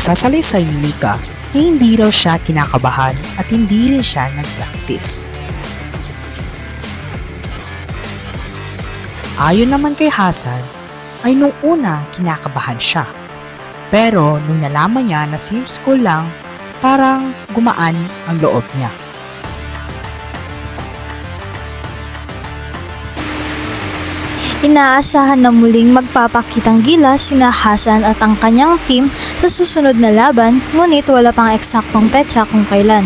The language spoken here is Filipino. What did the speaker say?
Pagsasalaysay ni Mika na hindi raw siya kinakabahan at hindi rin siya nag-practice. Ayon naman kay Hasan, ay nung una kinakabahan siya. Pero nung nalaman niya na same school lang, parang gumaan ang loob niya. Inaasahan na muling magpapakitang gilas sina Hasan at ang kanyang team sa susunod na laban, ngunit wala pang eksaktong petsa kung kailan.